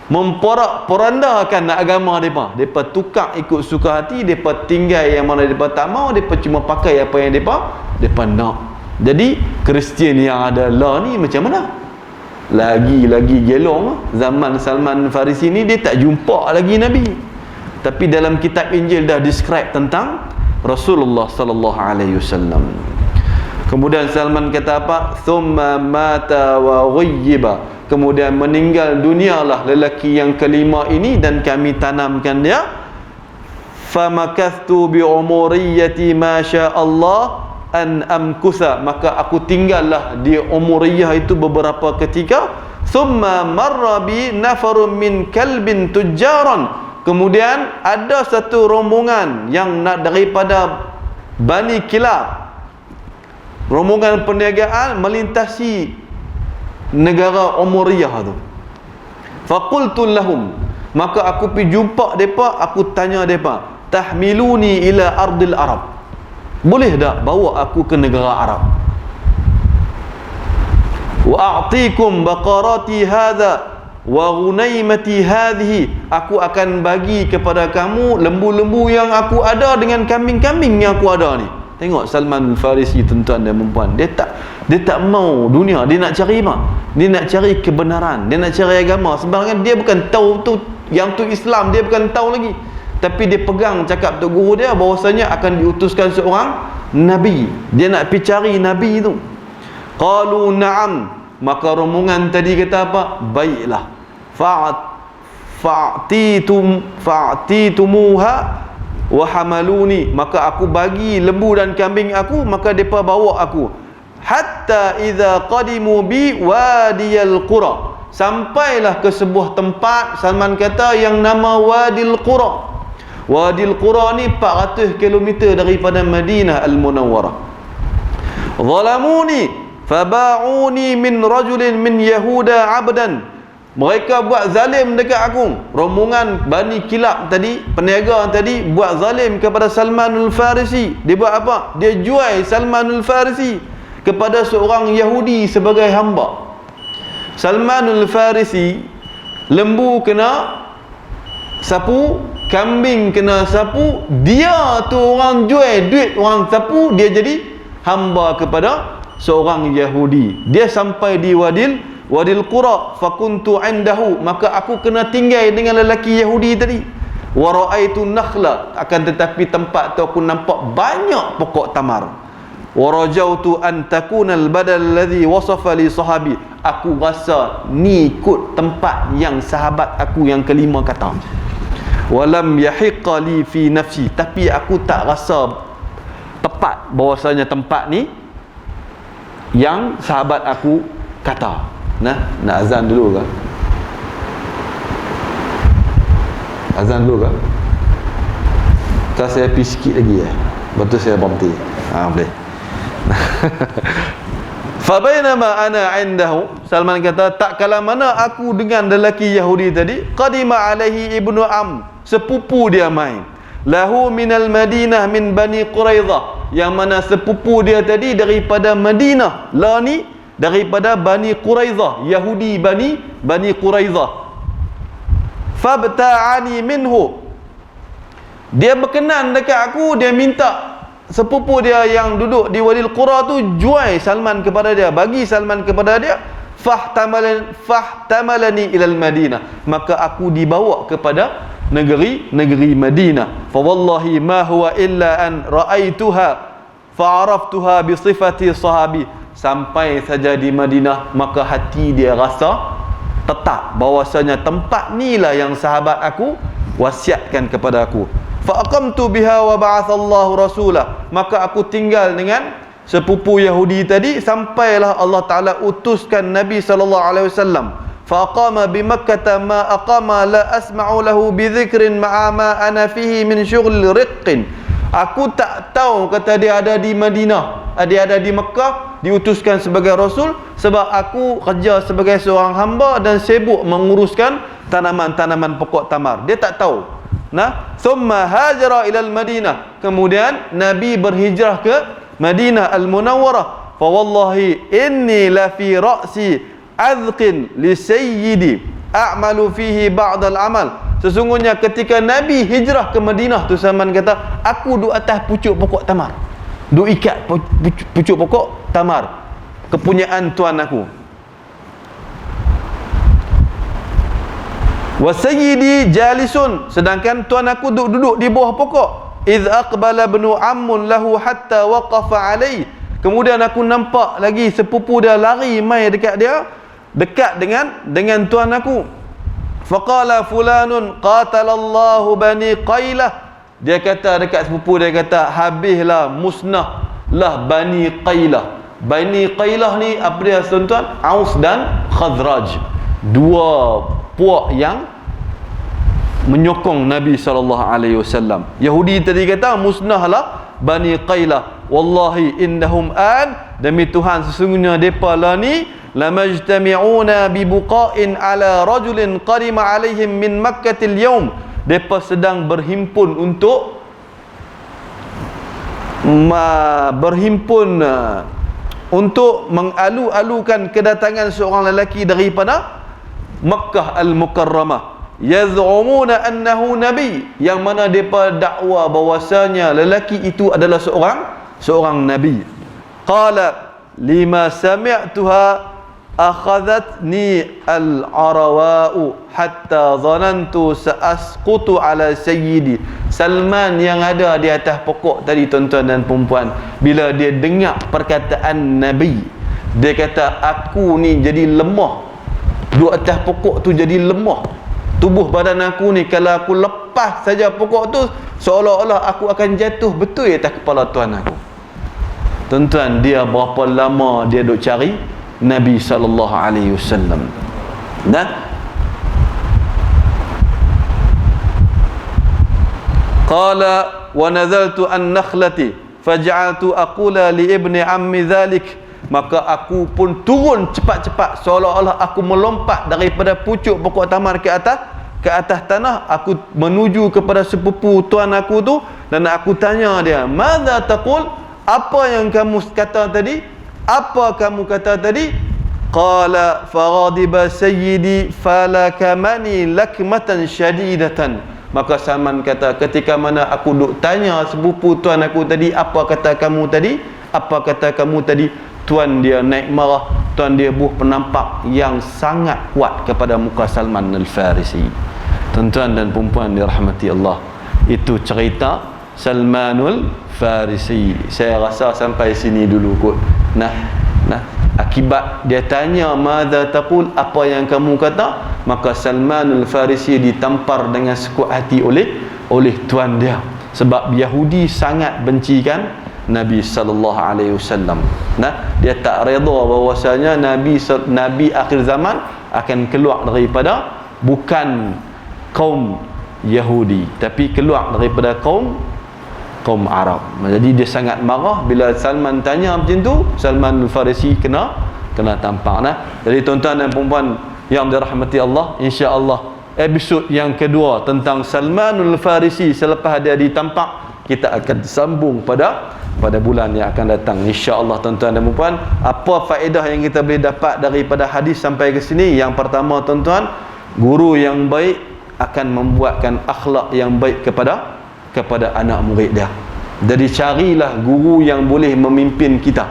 memporak-porandakan agama mereka. Mereka tukar ikut suka hati, mereka tinggal yang mana mereka tak mau, mereka cuma pakai apa yang mereka nak. Jadi Kristian yang ada lah ni macam mana? Lagi gelong. Zaman Salman Farisi ni dia tak jumpa lagi Nabi. Tapi dalam kitab Injil dah describe tentang Rasulullah sallallahu alaihi wasallam. Kemudian Salman kata apa? Thumma mata wa ghayyiba. Kemudian meninggal dunialah lelaki yang kelima ini dan kami tanamkan dia. Famakathtu bi umuriyati ma sya Allah an amkutha. Maka aku tinggallah di umuriyah itu beberapa ketika. Thumma marra bi nafarun min kalbin tujjaran. Kemudian ada satu rombongan yang nak daripada Bani Kilab, rombongan perniagaan melintasi negara Umuriyah tu. Faqultu lahum, maka aku pergi jumpa depa, aku tanya depa, tahmiluni ila ardil Arab, boleh tak bawa aku ke negara Arab? Wa a'tikum baqarati hadha wa ghunaimati hadhihi, aku akan bagi kepada kamu lembu-lembu yang aku ada dengan kambing-kambing yang aku ada ni. Tengok Salman Farisi tuan-tuan dan puan, dia tak mau dunia, dia nak cari apa? Dia nak cari kebenaran, dia nak cari agama. Sebenarnya dia bukan tahu tu yang tu Islam, dia bukan tahu lagi. Tapi dia pegang cakap tok guru dia bahawasanya akan diutuskan seorang nabi. Dia nak pergi cari nabi tu. Qalu na'am, maka rombongan tadi kata apa? Baiklah. Fa'titumuha wa hamaluni, maka aku bagi lembu dan kambing aku, maka depa bawa aku. Hatta idza qadimu bi wadiyal qura, sampailah ke sebuah tempat, Salman kata, yang nama Wadil Qura. Wadil Qura ni 400 km daripada Madinah Al-Munawwarah. Zalamuni faba'uni min rajulin min Yahuda abdan, mereka buat zalim dekat aku. Rombongan Bani Kilab tadi, peniaga tadi, buat zalim kepada Salmanul Farisi. Dia buat apa? Dia jual Salmanul Farisi kepada seorang Yahudi sebagai hamba. Salmanul Farisi, lembu kena sapu, kambing kena sapu, dia tu orang jual duit orang sapu, dia jadi hamba kepada seorang Yahudi. Dia sampai di Wadil Qura, fakuntu indahu, maka aku kena tinggal dengan lelaki Yahudi tadi. Wa raaitu nakhla, akan tetapi tempat tu aku nampak banyak pokok tamar. Wa rajautu an takuna al-badal alladhi wasafa li sahabi, aku rasa ni ikut tempat yang sahabat aku yang kelima kata. Walam yahiqqa li fi nafsi, tapi aku tak rasa tepat bahwasanya tempat ni yang sahabat aku kata. Nah, nak azan dulu ke? Azan dulu ke? Kalau saya pergi sikit lagi betul saya berhenti. Boleh. Fabainama ana indahu, Salman kata, tak kala mana aku dengan lelaki Yahudi tadi, qadima alaihi ibnu am, sepupu dia main. Lahu minal Madinah min Bani Quraidah, yang mana sepupu dia tadi daripada Madinah. La ni daripada Bani Quraidah, Yahudi Bani Quraidah. Fabta'ani minhu, dia berkenan dekat aku, dia minta sepupu dia yang duduk di Wadil Qura tu jual Salman kepada dia, bagi Salman kepada dia. Fahtamalani ilal Madinah, maka aku dibawa kepada negeri Madinah. Fa wallahi ma huwa illa an ra'aituha fa'araftuha bi sifati sahabi. Sampai saja di Madinah, maka hati dia rasa tetap bahwasanya tempat ni lah yang sahabat aku wasiatkan kepada aku. Fa aqamtu biha wa ba'athallahu rasulah, maka aku tinggal dengan sepupu Yahudi tadi sampailah Allah Taala utuskan Nabi sallallahu alaihi wasallam. Fa aqama bi Makkah ma aqama la asma'u lahu bi dhikrin ma'a ma ana fihi min syughli riqqin. Aku tak tahu kata dia ada di Madinah, dia ada di Mekah, diutuskan sebagai Rasul sebab aku kerja sebagai seorang hamba dan sibuk menguruskan tanaman-tanaman pokok tamar. Dia tak tahu. Nah, thumma hajara ila al-Madinah. Kemudian Nabi berhijrah ke Madinah Al-Munawwarah. Fa wallahi inni la fi ra'si azqin li sayyidi a'malu fihi ba'd al-amal. Sesungguhnya ketika Nabi hijrah ke Madinah tu, Salman kata, aku duduk atas pucuk pokok tamar. Duduk ikat pucuk pokok tamar, kepunyaan tuan aku. Wa sayyidi jalisun, sedangkan tuan aku duduk di bawah pokok. Idh aqbala ibnu ammun lahu hatta waqafa alai. Kemudian aku nampak lagi sepupu dia lari mai dekat dia, dekat dengan tuan aku. Faqala fulanun qatalallahu bani Qailah. Dia kata dekat sepupu dia, kata habislah, musnahlah Bani Qailah. Bani Qailah ni apa dia tuan-tuan? Aus dan Khazraj, dua puak yang menyokong Nabi SAW. Yahudi tadi kata musnahlah Bani Qailah. Wallahi innahum an, demi Tuhan sesungguhnya depa lah ni lamajtami'una bibuqa'in ala rajulin qarima alaihim min Makkatil yawm. Depa sedang berhimpun untuk mengalu-alukan kedatangan seorang lelaki daripada Makkah Al-Mukarramah. Yaz'umuna annahu nabi, yang mana depa dakwa bahwasanya lelaki itu adalah seorang nabi. Qala lima sami'tuha akhadhatni al-arawa'u hatta dhanantu sa'asqutu ala sayyidi. Salman yang ada di atas pokok tadi, tuan-tuan dan perempuan, bila dia dengar perkataan Nabi, dia kata aku ni jadi lemah, duduk atas pokok tu jadi lemah. Tubuh badan aku ni, kalau aku lepas saja pokok tu, seolah-olah aku akan jatuh betul atas kepala tuan aku. Tuan-tuan, dia berapa lama dia duk cari Nabi SAW. Nah, qala wa nazaltu an nakhlati faj'altu aqula li ibni ammi dhalik. Maka aku pun turun cepat-cepat, seolah-olah aku melompat daripada pucuk pokok tamar ke atas tanah. Aku menuju kepada sepupu tuan aku tu dan aku tanya dia, "Madza taqul?" Apa yang kamu kata tadi? Apa kamu kata tadi? Qala faghadiba sayyidi falakamani lakmatan syadidatan. Maka Salman kata, ketika mana aku duk tanya sepupu tuan aku tadi, apa kata kamu tadi? Apa kata kamu tadi? Tuan dia naik marah, tuan dia buh penampak yang sangat kuat kepada muka Salman Al-Farisi. Tuan-tuan dan perempuan dirahmati Allah, itu cerita Salmanul Farisi. Saya rasa sampai sini dulu kot. Nah, akibat dia tanya madza taqul, apa yang kamu kata, maka Salmanul Farisi ditampar dengan sekuat hati oleh tuan dia, sebab Yahudi sangat bencikan Nabi SAW. Nah, dia tak redha bahwasanya Nabi akhir zaman akan keluar daripada bukan kaum Yahudi, tapi keluar daripada kaum Arab. Jadi dia sangat marah bila Salman tanya macam tu. Salman Al-Farisi kena tampar. Nah, jadi tuan-tuan dan perempuan yang dirahmati Allah, insya-Allah episod yang kedua tentang Salmanul Farisi selepas dia ditampak, kita akan sambung pada bulan yang akan datang, insya-Allah. Tuan-tuan dan perempuan, apa faedah yang kita boleh dapat daripada hadis sampai ke sini? Yang pertama, tuan-tuan, guru yang baik akan membuatkan akhlak yang baik kepada anak murid dia. Jadi carilah guru yang boleh memimpin kita,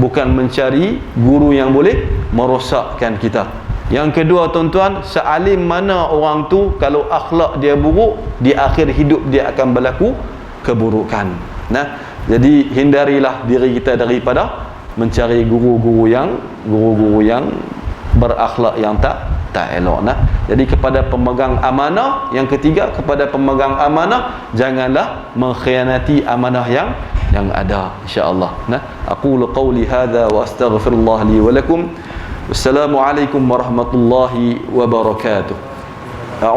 bukan mencari guru yang boleh merosakkan kita. Yang kedua, tuan-tuan, sealim mana orang tu, kalau akhlak dia buruk, di akhir hidup dia akan berlaku keburukan. Nah, jadi hindarilah diri kita daripada mencari guru-guru yang berakhlak yang tak elok. Nah, jadi kepada pemegang amanah, yang ketiga, kepada pemegang amanah, janganlah mengkhianati amanah yang ada, insya-Allah. Nah, aqulu qawli hadza wa astaghfirullah li wa lakum. Wassalamualaikum warahmatullahi wabarakatuh.